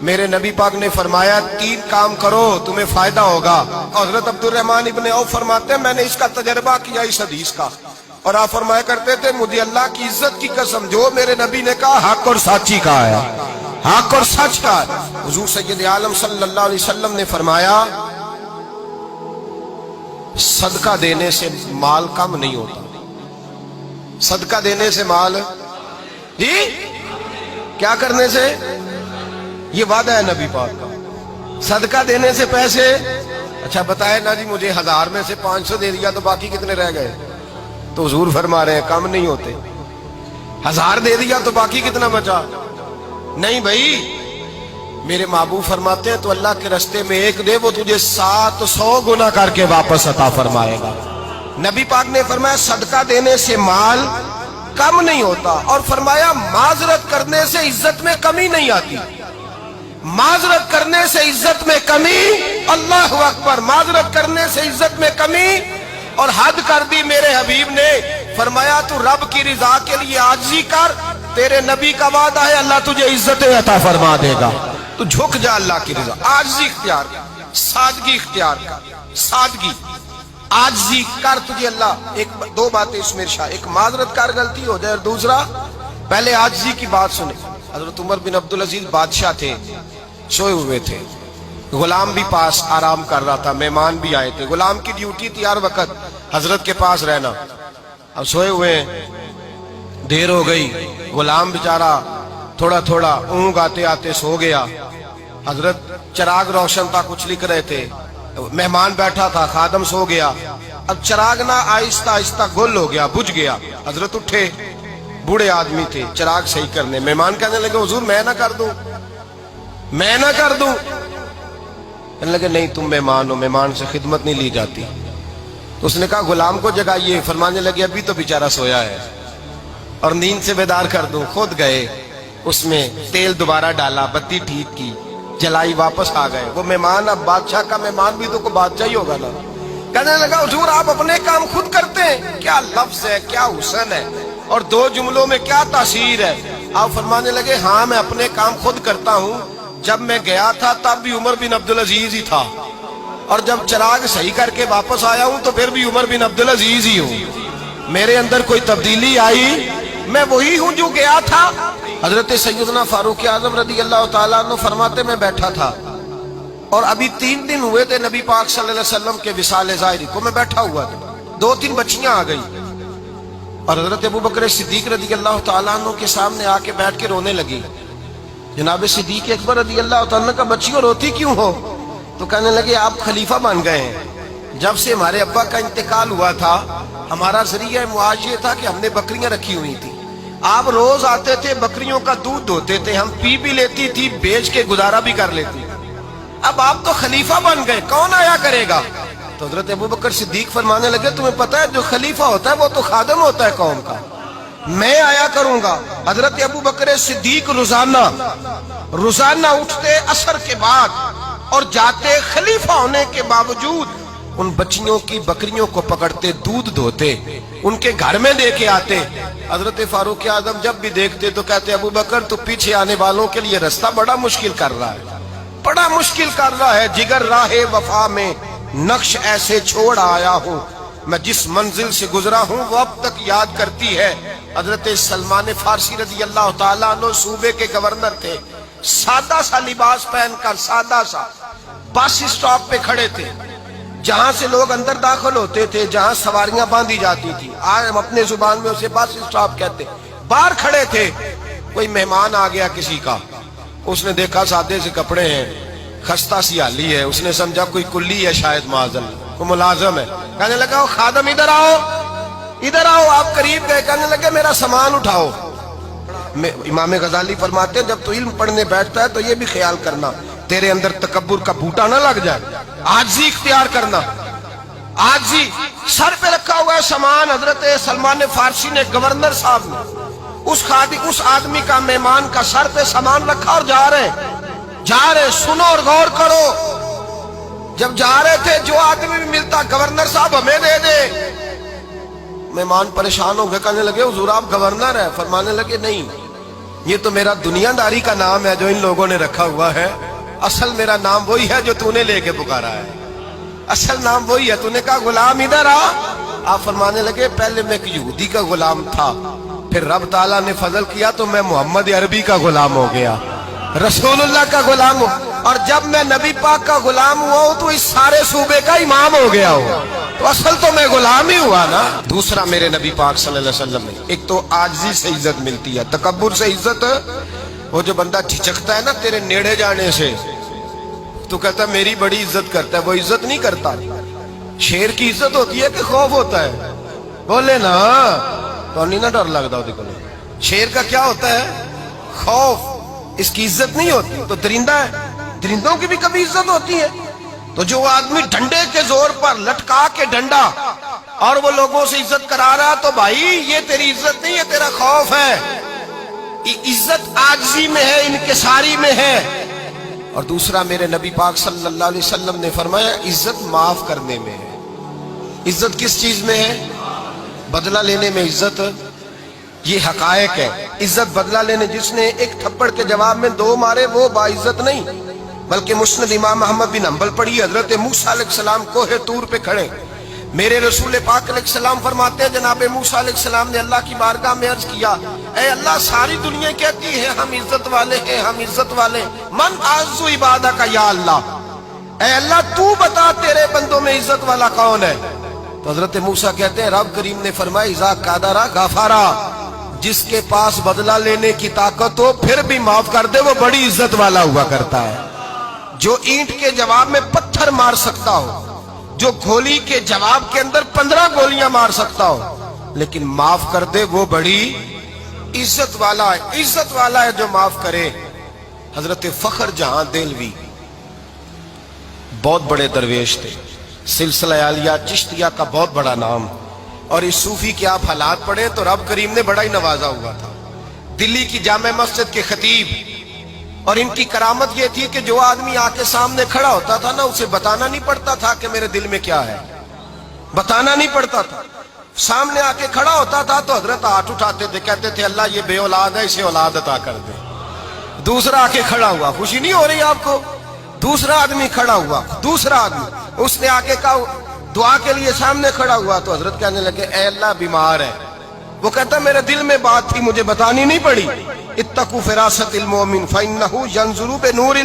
میرے نبی پاک نے فرمایا 3 کام کرو تمہیں فائدہ ہوگا. حضرت عبدالرحمن ابن عوف فرماتے ہیں میں نے اس کا تجربہ کیا اس حدیث کا, اور آپ فرمایا کرتے تھے مجھے اللہ کی عزت کی قسم جو میرے نبی نے کہا حق اور سچی کہا ہے, حق اور سچ کا. حضور سید عالم صلی اللہ علیہ وسلم نے فرمایا صدقہ دینے سے مال کم نہیں ہوتا. صدقہ دینے سے مال جی کیا کرنے سے, یہ وعدہ ہے نبی پاک کا. صدقہ دینے سے پیسے, اچھا بتائے نا جی مجھے 1000 میں سے 500 دے دیا تو باقی کتنے رہ گئے؟ تو حضور فرما رہے ہیں کم نہیں ہوتے. 1000 دے دیا تو باقی کتنا بچا؟ نہیں بھائی, میرے محبوب فرماتے ہیں تو اللہ کے رستے میں 1 دے وہ تجھے 700 گنا کر کے واپس عطا فرمائے گا. نبی پاک نے فرمایا صدقہ دینے سے مال کم نہیں ہوتا, اور فرمایا معذرت کرنے سے عزت میں کمی نہیں آتی. معذرت کرنے سے عزت میں کمی, اللہ اکبر, معذرت کرنے سے عزت میں کمی. اور حد کر دی میرے حبیب نے, فرمایا تو رب کی رضا کے لیے عاجزی کر, تیرے نبی کا وعدہ ہے اللہ تجھے عزت عطا فرما دے گا. تو جھک جا اللہ کی رضا, عاجزی اختیار کر, سادگی اختیار کر, سادگی عاجزی کر, تجھے اللہ 2 باتیں اس میں ارشاد, ایک معذرت کر غلطی ہو جائے, اور دوسرا پہلے عاجزی کی بات سنیں. حضرت عمر بن عبدالعزیز بادشاہ تھے, سوئے ہوئے تھے, غلام بھی پاس آرام کر رہا تھا, مہمان بھی آئے تھے. غلام کی ڈیوٹی تھی ہر وقت حضرت کے پاس رہنا. اب سوئے ہوئے ہیں, دیر ہو گئی, غلام بیچارہ تھوڑا تھوڑا اونگ آتے آتے سو گیا. حضرت چراغ روشن تھا, کچھ لکھ رہے تھے, مہمان بیٹھا تھا, خادم سو گیا. اب چراغ نہ آہستہ آہستہ گل ہو گیا, بجھ گیا. حضرت اٹھے, بوڑھے آدمی تھے, چراغ صحیح کرنے. مہمان کہنے لگے حضور میں نہ کر دوں, میں نہ کر دوں. کہنے لگے نہیں تم مہمان ہو, مہمان سے خدمت نہیں لی جاتی. تو اس نے کہا غلام کو جگائیے. فرمانے لگے ابھی تو بیچارہ سویا ہے اور نیند سے بیدار کر دوں. خود گئے, اس میں تیل دوبارہ ڈالا, بتی ٹھیک کی, جلائی, واپس آ گئے. وہ مہمان, اب بادشاہ کا مہمان بھی تو کوئی بادشاہ ہی ہوگا نا. کہنے لگا حضور آپ اپنے کام خود کرتے ہیں, کیا لفظ ہے, کیا حسن ہے, اور 2 جملوں میں کیا تاثیر ہے. آپ فرمانے لگے ہاں میں اپنے کام خود کرتا ہوں. جب میں گیا تھا تب بھی عمر بن عبدالعزیز ہی تھا, اور جب چراغ صحیح کر کے واپس آیا ہوں تو پھر بھی عمر بن عبدالعزیز ہی ہوں. میرے اندر کوئی تبدیلی آئی, میں وہی ہوں جو گیا تھا. حضرت سیدنا فاروق اعظم رضی اللہ تعالیٰ عنہ فرماتے میں بیٹھا تھا, اور ابھی 3 دن ہوئے تھے نبی پاک صلی اللہ علیہ وسلم کے وصال ظاہری کو. میں بیٹھا ہوا تھا, 2-3 بچیاں آ گئی, اور حضرت ابو بکر صدیق رضی اللہ تعالیٰ عنہ کے سامنے آ کے بیٹھ کے رونے لگی. جناب صدیق اکبر رضی اللہ تعالیٰ عنہ کا بچیوں روتی کیوں ہو؟ تو کہنے لگے آپ خلیفہ بن گئے ہیں. جب سے ہمارے ابا کا انتقال ہوا تھا ہمارا ذریعہ معاش یہ تھا کہ ہم نے بکریاں رکھی ہوئی تھی. آپ روز آتے تھے, بکریوں کا دودھ دھوتے تھے, ہم پی بھی لیتی تھی, بیچ کے گزارا بھی کر لیتی. اب آپ تو خلیفہ بن گئے, کون آیا کرے گا؟ تو حضرت ابو بکر صدیق فرمانے لگے تمہیں پتہ ہے جو خلیفہ ہوتا ہے وہ تو خادم ہوتا ہے قوم کا, میں آیا کروں گا. حضرت ابو بکر صدیق روزانہ اٹھتے عصر کے بعد اور جاتے, خلیفہ ہونے کے باوجود ان بچیوں کی بکریوں کو پکڑتے, دودھ دھوتے, ان کے گھر میں دے کے آتے. حضرت فاروق اعظم جب بھی دیکھتے تو کہتے ابو بکر تو پیچھے آنے والوں کے لیے رستہ بڑا مشکل کر رہا ہے, بڑا مشکل کر رہا ہے. جگر راہ وفا میں نقش ایسے چھوڑ آیا ہوں, میں جس منزل سے گزرا ہوں وہ اب تک یاد کرتی ہے. حضرت سلمان فارسی رضی اللہ تعالیٰ عنہ صوبے کے گورنر تھے, سادہ سا لباس پہن کر, سادہ سا, بس اسٹاپ پہ کھڑے تھے, جہاں سے لوگ اندر داخل ہوتے تھے, جہاں سواریاں باندھی جاتی تھی, آج ہم اپنے زبان میں اسے بس اسٹاپ کہتے. باہر کھڑے تھے, کوئی مہمان آ گیا کسی کا, اس نے دیکھا سادے سے کپڑے ہیں, خستہ سی حالی ہے, اس نے سمجھا کوئی کلی ہے شاید, معاذ اللہ کوئی ملازم ہے. کہنے لگا خادم ادھر آؤ, ادھر آؤ. آپ قریب گئے, کہنے لگے میرا سامان اٹھاؤ. امام غزالی فرماتے ہیں جب تو علم پڑھنے بیٹھتا ہے تو یہ بھی خیال کرنا تیرے اندر تکبر کا بوٹا نہ لگ جائے, عاجزی اختیار کرنا. عاجزی, سر پہ رکھا ہوا ہے سامان. حضرت سلمان فارسی نے, گورنر صاحب نے, اس آدمی کا, مہمان کا سر پہ سامان رکھا اور جا رہے. سنو اور غور کرو. جب جا رہے تھے جو آدمی بھی ملتا گورنر صاحب ہمیں دے دے. مہمان پریشان ہو گئے, کہنے لگے حضور آپ گورنر ہیں؟ فرمانے لگے نہیں, یہ تو میرا دنیاداری کا نام ہے جو ان لوگوں نے رکھا ہوا ہے، اصل میرا نام وہی ہے جو تو نے لے کے پکارا ہے، اصل نام وہی ہے۔ تو نے کہا غلام ادھر آ، آپ فرمانے لگے پہلے میں ایک یہودی کا غلام تھا، پھر رب تعالیٰ نے فضل کیا تو میں محمد عربی کا غلام ہو گیا، رسول اللہ کا غلام ہوں، اور جب میں نبی پاک کا غلام ہوا ہوں تو اس سارے صوبے کا امام ہو گیا ہوں، تو اصل تو میں غلام ہی ہوا نا۔ دوسرا میرے نبی پاک صلی اللہ علیہ وسلم نے ایک تو عاجزی سے عزت ملتی ہے، تکبر سے عزت، وہ جو بندہ جھجکتا ہے نا تیرے نیڑے جانے سے، تو کہتا ہے میری بڑی عزت کرتا ہے، وہ عزت نہیں کرتا۔ شیر کی عزت ہوتی ہے کہ خوف ہوتا ہے؟ بولے نا، تو نہیں نہ ڈر لگتا ہوتی کو۔ شیر کا کیا ہوتا ہے؟ خوف، اس کی عزت نہیں ہوتی۔ تو درندہ ہے، درندوں کی بھی کبھی عزت ہوتی ہے؟ تو جو آدمی ڈنڈے کے زور پر لٹکا کے ڈنڈا اور وہ لوگوں سے عزت کرا رہا، تو بھائی یہ تیری عزت نہیں ہے، تیرا خوف ہے۔ عزت عاجزی میں ہے، انکساری میں ہے۔ اور دوسرا میرے نبی پاک صلی اللہ علیہ وسلم نے فرمایا عزت معاف کرنے میں ہے۔ عزت کس چیز میں ہے؟ بدلہ لینے میں عزت، یہ حقائق ہے۔ عزت بدلہ لینے، جس نے ایک تھپڑ کے جواب میں 2 مارے وہ باعزت نہیں، بلکہ مسند امام احمد بن حنبل پڑھی، حضرت موسیٰ علیہ السلام کوہ طور پہ کھڑے، میرے رسول پاک علیہ السلام فرماتے ہیں جناب موسیٰ علیہ السلام نے اللہ کی بارگاہ میں عرض کیا، اے اللہ ساری دنیا کہتی ہے ہم عزت والے ہیں، ہم عزت والے، من اعز عبادک یا اللہ، اے اللہ تو بتا تیرے بندوں میں عزت والا کون ہے؟ تو حضرت موسیٰ کہتے ہیں رب کریم نے فرمایا اذا قادر غفارا، جس کے پاس بدلہ لینے کی طاقت ہو پھر بھی معاف کر دے وہ بڑی عزت والا ہوا کرتا ہے۔ جو اینٹ کے جواب میں پتھر مار سکتا ہو، جو گولی کے جواب کے اندر 15 گولیاں مار سکتا ہو، لیکن معاف کر دے وہ بڑی عزت والا ہے۔ عزت والا ہے جو معاف کرے۔ حضرت فخر جہاں دہلوی بہت بڑے درویش تھے، سلسلہ عالیہ چشتیہ کا بہت بڑا نام، اور اس صوفی کے آپ حالات پڑھیں تو رب کریم نے بڑا ہی نوازا ہوا تھا۔ دلی کی جامع مسجد کے خطیب، اور ان کی کرامت یہ تھی کہ جو آدمی آ کے سامنے کھڑا ہوتا تھا نا اسے بتانا نہیں پڑتا تھا کہ میرے دل میں کیا ہے، بتانا نہیں پڑتا تھا۔ سامنے آ کے کھڑا ہوتا تھا تو حضرت ہاتھ اٹھاتے تھے، کہتے تھے اللہ یہ بے اولاد ہے اسے اولاد عطا کر دے۔ دوسرا آ کے کھڑا ہوا، خوشی نہیں ہو رہی آپ کو؟ دوسرا آدمی کھڑا ہوا، دوسرا آدمی، اس نے آ کے کہا دعا کے لیے سامنے کھڑا ہوا تو حضرت کہنے لگے اے اللہ بیمار ہے، وہ کہتا میرے دل میں بات تھی مجھے بتانی نہیں پڑی، اتقوا فراست المؤمن فإنه ينظر بنور